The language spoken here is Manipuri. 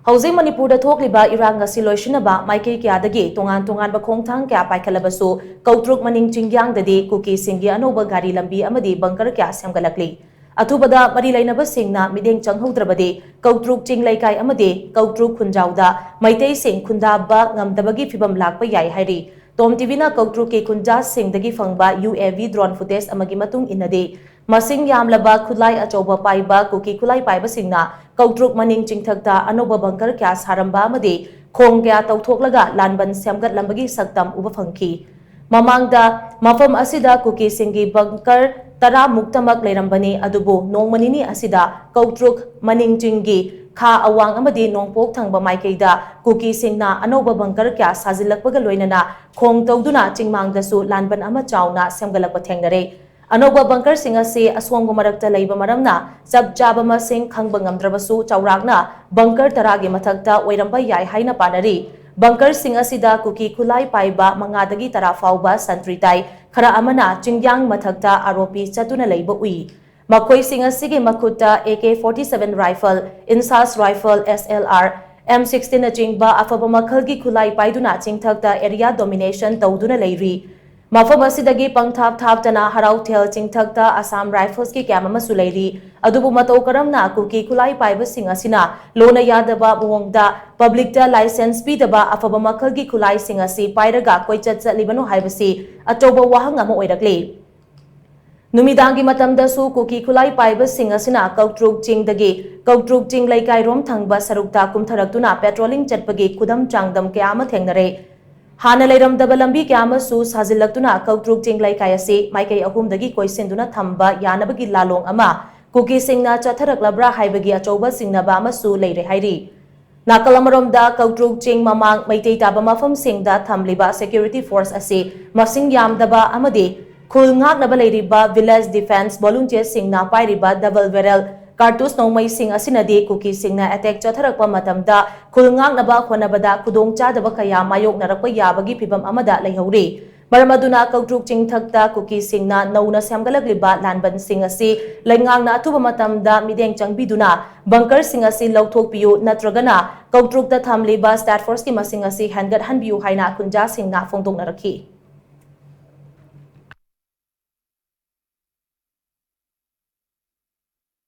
Houseing Manipur the Tokliba Iranga Siloishinaba, Maike Kiadagi, Tongan Bakongtang Kya Paikalabasu, Koutruk Maning Chingyang Da Kuki Shing Anouba Gari Lambi Amadi Bunker Kya Shemgatlakpa Atubada Marilainaba Singna Mideng Changhodrabade, Koutruk Chinglaikai Amadi, Koutruk Kunjauda, Maite Sing Kundaba Ngamdabagi Fibam Lakpa Yai Hari. TOMTV na Koutruk ke Kunja Sing dagi fangba UAV drone footage amagi matung inade. Masing yamlaba khulai achoba paiba Kuki khulai paiba singna Koutruk maning chingthakta Anouba bunker kya saramba amadi khong kya tawthoklaga lanban Shemgatlambagi saktam uba fangki. Mamangda mafam asida Kuki Shingi bunker tara muktamak leirambani adubu nongmanini asida Koutruk maning chingi Kha awang amadi nongpok thangba maikeida Kuki Shingna Anouba bunker kya sajilakpaga loinana khong tawduna chingmangdasu lanban ama chawna Shemgatlakpa Thengnare. Anouba bunker singa se aswangba marakta leiba maramna sabjaba masing khangba ngamdrabasu chawrakna bunker taragi mathakta oiramba yai haina panari. Bunker singa sida Kuki khulai paiba mangadagi tara fauba santritai khara amana Chingyang mathakta aropi chatuna leiba ui. Makoy singa sige makuta AK-47 rifle, insas rifle SLR, M16 na chingba afaba makhalgi khulai paiduna chingthakta area domination tawduna leiri. Mafam asidagi pangthap thaptana harauthel chingthakta Assam rifles ki kyam amasu leiri. Adubu matau karamna Kuki khulai paiba singa sina lona yadaba muongda public ta license pidaba afaba makhalgi khulai singa si pairaga koichat chatlibanu haibasi achoba wahang ama oirakle. Numidangi matamdasu Kuki khulai paiba singa sina Koutruk Chingdagi Koutruk Chinglaikai rom thangba sarukta kumtharaktuna patrolling chatpagi khudam changdam kyama thengnare. Hana leiramdaba lambi kyama su sajillaktuna Koutruk Chinglaikai ase maikai ahumdagi koisenduna thamba yanabagi lalong ama Kuki Shingna chatharaklabra haibagi achoba singnaba amasu leire hairi. Nakalamaromda Koutruk Ching mamang maitei taba mafam singda thamliba security force ase masing yamdaba amadi Khul ngaknaba leiriba village defense volunteers singna pairiba double barrel cartouche nongmai sing asinadi Kuki Shingna attack chatharakpa matamda khul ngaknaba khonabada khudong chadaba kaya mayoknarakpa yabagi phibam amada leihori. Maramaduna Koutruk chingthakta Kuki Shingna nauna Shemgatlakliba lanban sing asi laingangna athuba matamda mideng changbiduna bunker sing asi lauthokpiyu natragana Koutruk ta thamliba stat force ki masing asi hangat hanbiyu haina kunja singna phongtoknarakhi.